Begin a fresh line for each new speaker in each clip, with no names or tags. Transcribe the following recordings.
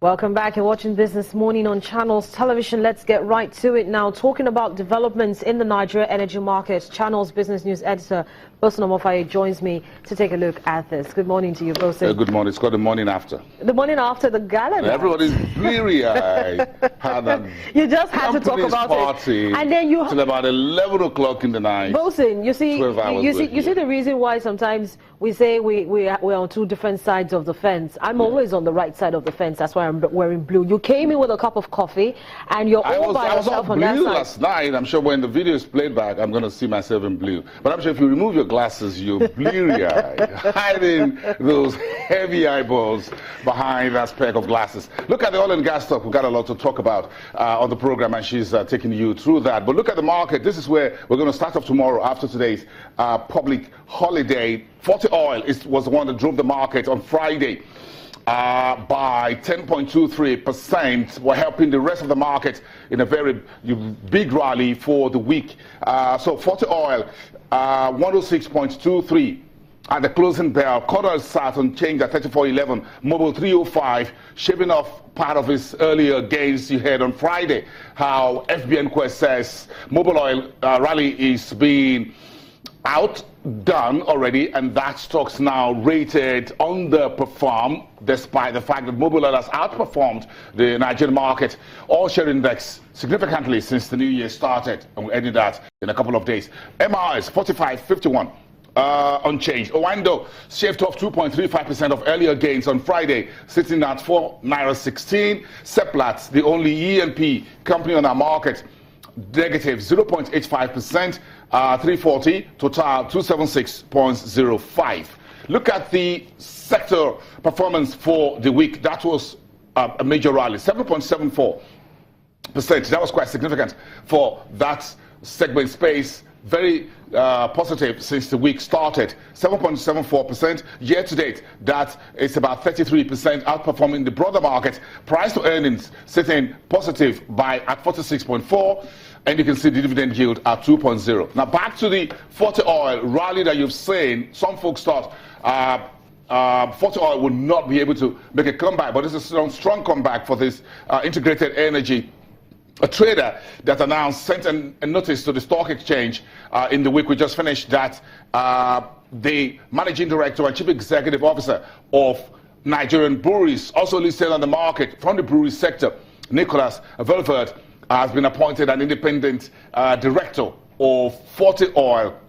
Welcome back. You're watching Business Morning on Channels Television. Let's get right to it now. Talking about developments in the Nigeria energy market, Channels Business News Editor Bosun Omofaye joins me to take a look at this. Good morning to you, Bosun.
Good morning. It's called the morning after.
The morning after the gala.
Everybody's bleary-eyed.
You just had to talk about
party
it. And then you
till about 11 o'clock in the night.
Bosun, you see the reason why sometimes we say we're on two different sides of the fence. I'm always on the right side of the fence. That's why I'm wearing blue. You came in with a cup of coffee and you're all by yourself on that side.
I was on blue last night. I'm sure when the video is played back, I'm going to see myself in blue. But I'm sure if you remove your glasses, you're bleary-eyed, hiding those heavy eyeballs behind that pair of glasses. Look at the oil and gas stock. We've got a lot to talk about on the program, and she's taking you through that. But look at the market. This is where we're going to start off tomorrow after today's public holiday. 40 Oil was the one that drove the market on Friday by 10.23%. We're helping the rest of the market in a very big rally for the week. So 40 Oil, 106.23 at the closing bell. Quarter sat on change at 34.11. Mobil 305, shaving off part of his earlier gains you heard on Friday. How FBN Quest says Mobil Oil rally is being outdone already, and that stock's now rated underperform, despite the fact that Mobil Oil has outperformed the Nigerian market oil share index significantly since the new year started, and we ended that in a couple of days. MRS 45.51 unchanged. Owando shaved off 2.35% of earlier gains on Friday, sitting at 4.16 naira. Seplat, the only E&P company on our market, negative 0.85%. 340, Total 276.05. Look at the sector performance for the week. That was a major rally, 7.74%. That was quite significant for that segment space. Very positive since the week started. 7.74% year to date. That is about 33% outperforming the broader market. Price to earnings sitting positive at 46.4. And you can see the dividend yield at 2.0. Now back to the 40 Oil rally that you've seen. Some folks thought 40 Oil would not be able to make a comeback, but this is a strong comeback for this integrated energy. A trader that announced, sent a notice to the stock exchange in the week we just finished that the managing director and chief executive officer of Nigerian breweries, also listed on the market from the brewery sector, Nicholas Velvet, has been appointed an independent director of 40 Oil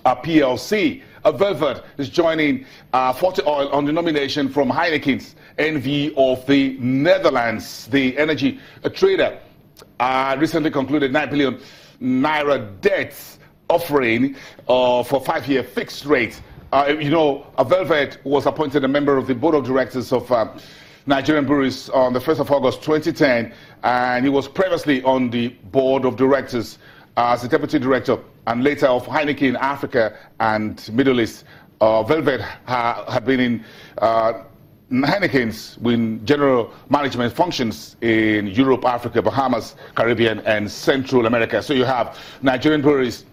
PLC. Velvet is joining 40 Oil on the nomination from Heineken's NV of the Netherlands. The energy trader recently concluded 9 billion naira debts offering for 5-year fixed rate. Velvet was appointed a member of the board of directors of Nigerian breweries on the 1st of August 2010, and he was previously on the board of directors as the deputy director and later of Heineken Africa and Middle East. Velvet had been in Heineken's with general management functions in Europe, Africa, Bahamas, Caribbean, and Central America. So you have Nigerian breweries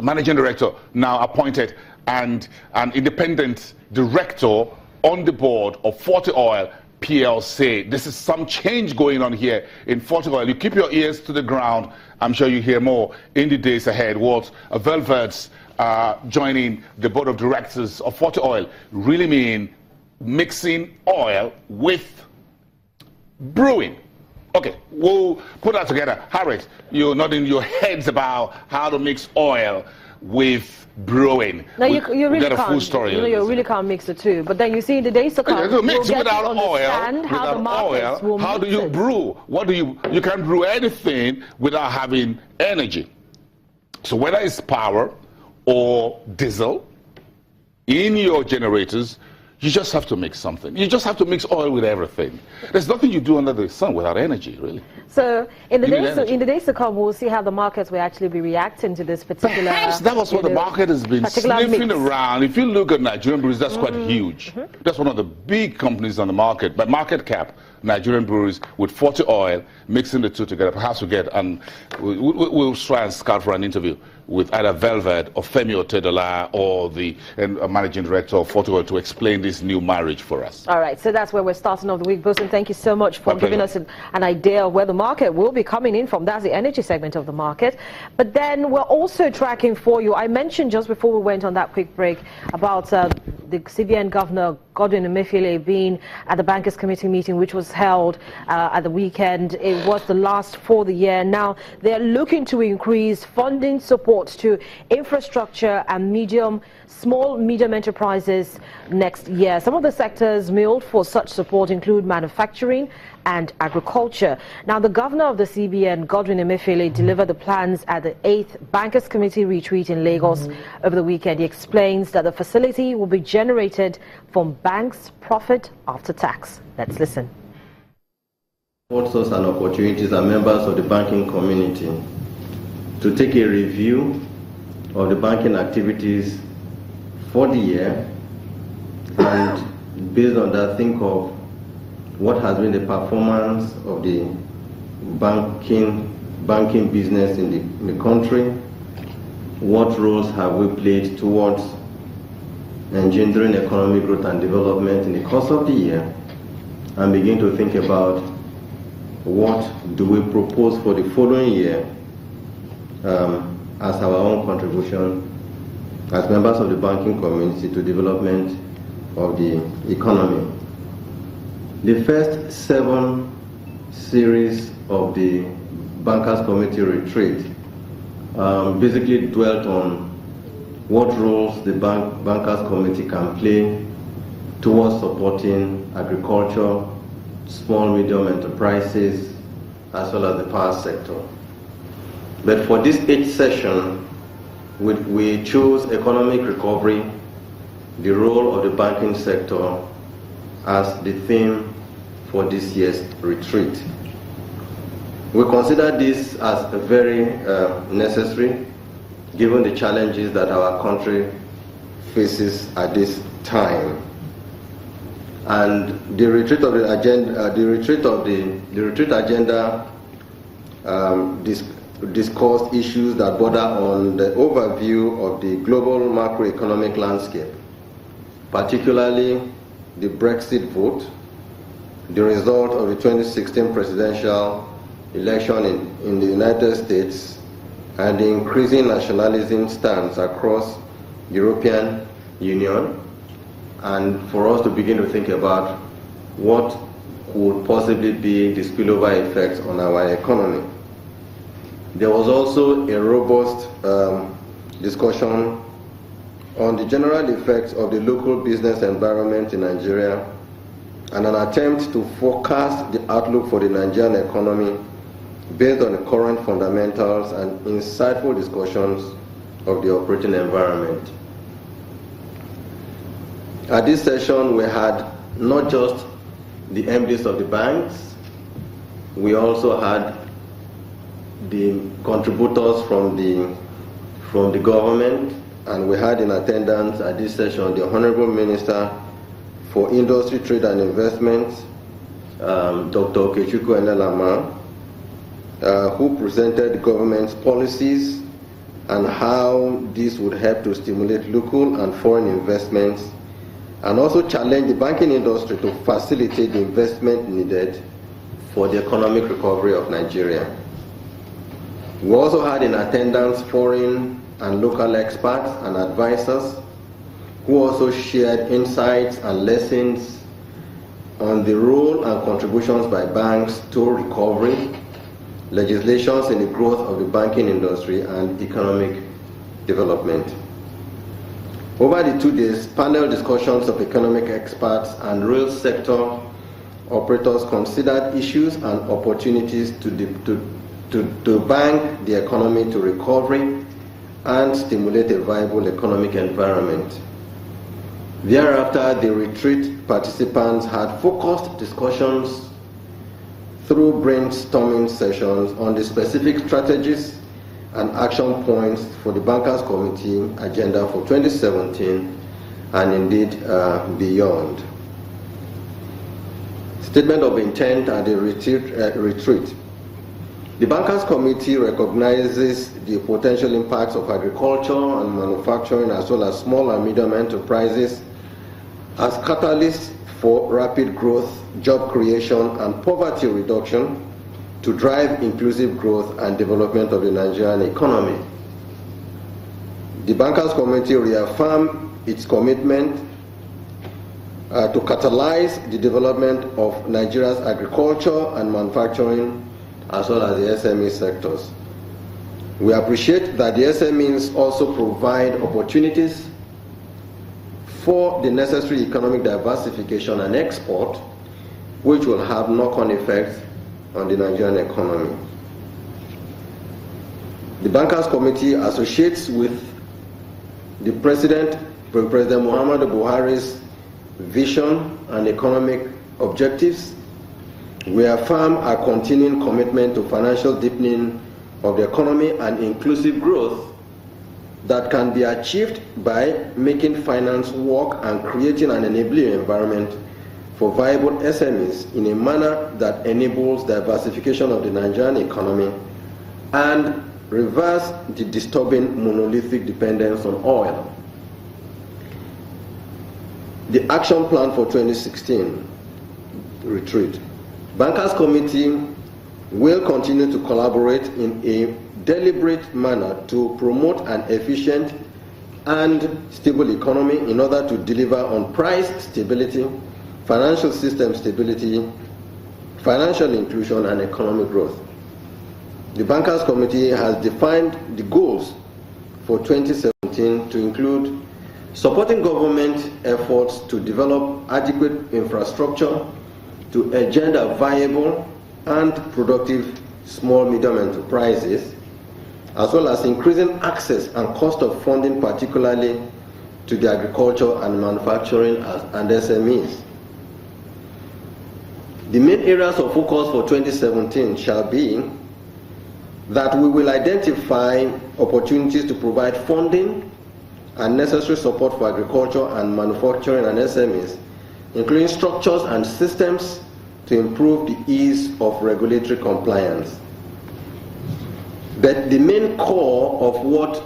managing director now appointed and an independent director on the board of 40 Oil PLC. This is some change going on here in 40 Oil. You keep your ears to the ground. I'm sure you hear more in the days ahead. What Velvet's joining the board of directors of 40 Oil really mean mixing oil with brewing. Okay, we'll put that together. Harriet, you're nodding your heads about how to mix oil with brewing.
No, you really
got a
can't.
Full story.
You really can't mix the two. But then you see in the days to come,
you mix
we'll
without oil.
How the markets will
how do you
it.
brew? What do you can't brew anything without having energy. So whether it's power or diesel in your generators, you just have to mix something. You just have to mix oil with everything. There's nothing you do under the sun without energy, really.
So in the days to come, we'll see how the markets will actually be reacting to this particular.
Perhaps that was what the market has been sniffing around. If you look at Nigerian breweries, that's quite huge. That's one of the big companies on the market. By market cap, Nigerian breweries with 40 oil, mixing the two together. Perhaps we'll try and scout for an interview with either Velvet or Femi Otedola or the managing director of 40 Oil to explain this new marriage for us.
All right, so that's where we're starting off the week. Bosun, thank you so much for giving us an idea of where the market will be coming in from. That's the energy segment of the market. But then we're also tracking for you. I mentioned just before we went on that quick break about the CBN Governor Godwin Emefiele being at the Bankers Committee meeting, which was held at the weekend. It was the last for the year. Now, they're looking to increase funding support to infrastructure and small, medium enterprises next year. Some of the sectors milled for such support include manufacturing and agriculture. Now, the governor of the CBN, Godwin Emefiele, delivered the plans at the 8th Bankers Committee retreat in Lagos over the weekend. He explains that the facility will be generated from banks' profit after tax. Let's listen.
Sponsors and opportunities are members of the banking community to take a review of the banking activities for the year and based on that think of what has been the performance of the banking business in the country, what roles have we played towards engendering economic growth and development in the course of the year, and begin to think about what do we propose for the following year as our own contribution as members of the banking community to development of the economy. The first 7 series of the Bankers Committee retreat basically dwelt on what roles the Bankers Committee can play towards supporting agriculture, small, medium enterprises, as well as the power sector. But for this 8th session, we chose economic recovery, the role of the banking sector, as the theme for this year's retreat. We consider this as very necessary, given the challenges that our country faces at this time. And the retreat of the agenda, discussed issues that border on the overview of the global macroeconomic landscape, particularly the Brexit vote, the result of the 2016 presidential election in the United States, and the increasing nationalism stance across European Union, and for us to begin to think about what could possibly be the spillover effects on our economy. There was also a robust discussion on the general effects of the local business environment in Nigeria and an attempt to forecast the outlook for the Nigerian economy based on the current fundamentals and insightful discussions of the operating environment. At this session, we had not just the MDs of the banks, we also had the contributors from the government, and we had in attendance at this session the Honorable Minister for Industry, Trade and Investment, Dr. Okechukwu Enelama, who presented the government's policies and how this would help to stimulate local and foreign investments, and also challenge the banking industry to facilitate the investment needed for the economic recovery of Nigeria. We also had in attendance foreign and local experts and advisors who also shared insights and lessons on the role and contributions by banks to recovery, legislations in the growth of the banking industry, and economic development. Over the 2 days, panel discussions of economic experts and real sector operators considered issues and opportunities to bank the economy to recovery and stimulate a viable economic environment. Thereafter, the retreat participants had focused discussions through brainstorming sessions on the specific strategies and action points for the Bankers Committee agenda for 2017 and indeed beyond. statement of intent and the retreat. The Bankers Committee recognizes the potential impacts of agriculture and manufacturing as well as small and medium enterprises as catalysts for rapid growth, job creation, and poverty reduction to drive inclusive growth and development of the Nigerian economy. The Bankers Committee reaffirmed its commitment to catalyze the development of Nigeria's agriculture and manufacturing as well as the SME sectors. We appreciate that the SMEs also provide opportunities for the necessary economic diversification and export, which will have knock-on effects on the Nigerian economy. The Bankers Committee associates with the President Muhammadu Buhari's vision and economic objectives. We affirm our continuing commitment to financial deepening of the economy and inclusive growth that can be achieved by making finance work and creating an enabling environment for viable SMEs in a manner that enables diversification of the Nigerian economy and reverse the disturbing monolithic dependence on oil. The action plan for 2016 retreat. Bankers Committee will continue to collaborate in a deliberate manner to promote an efficient and stable economy in order to deliver on price stability, financial system stability, financial inclusion, and economic growth. The Bankers Committee has defined the goals for 2017 to include supporting government efforts to develop adequate infrastructure to engender viable and productive small medium enterprises, as well as increasing access and cost of funding, particularly to the agriculture and manufacturing and SMEs. The main areas of focus for 2017 shall be that we will identify opportunities to provide funding and necessary support for agriculture and manufacturing and SMEs, including structures and systems to improve the ease of regulatory compliance. But the main core of what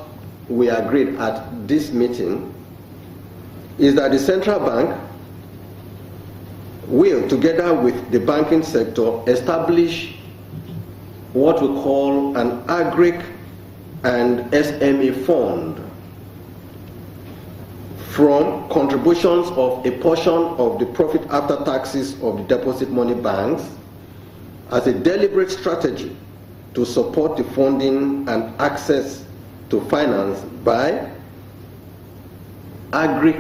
we agreed at this meeting is that the central bank will, together with the banking sector, establish what we call an agric and SME fund from contributions of a portion of the profit after taxes of the deposit money banks as a deliberate strategy to support the funding and access to finance by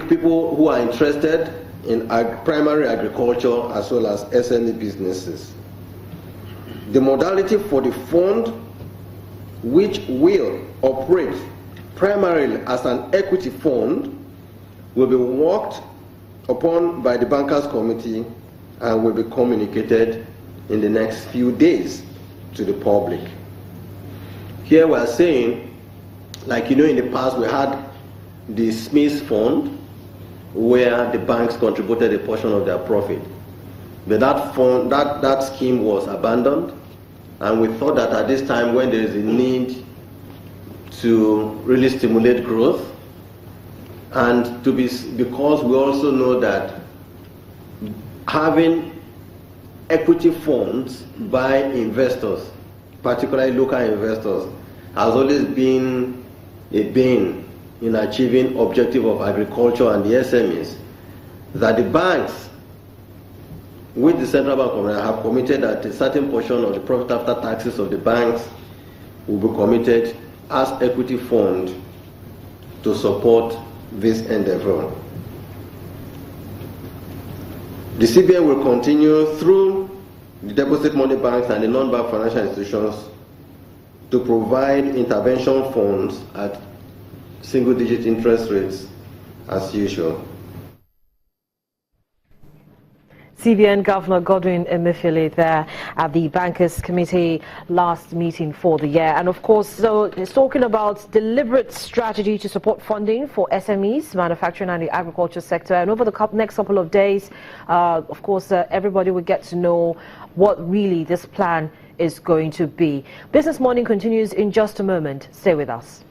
people who are interested in primary agriculture as well as SME businesses. The modality for the fund, which will operate primarily as an equity fund, will be worked upon by the Bankers Committee and will be communicated in the next few days to the public. Here we are saying, like in the past we had the Smiths Fund where the banks contributed a portion of their profit. But that fund, that scheme was abandoned, and we thought that at this time when there is a need to really stimulate growth, and because we also know that having equity funds by investors, particularly local investors, has always been a bane in achieving objective of agriculture and the SMEs, that the banks with the central bank have committed that a certain portion of the profit after taxes of the banks will be committed as equity fund to support this endeavor. The CBN will continue through the deposit money banks and the non-bank financial institutions to provide intervention funds at single-digit interest rates as usual.
CBN Governor Godwin Emefiele there at the Bankers Committee last meeting for the year. And of course, so it's talking about deliberate strategy to support funding for SMEs, manufacturing and the agriculture sector. And over the next couple of days, of course, everybody will get to know what really this plan is going to be. Business Morning continues in just a moment. Stay with us.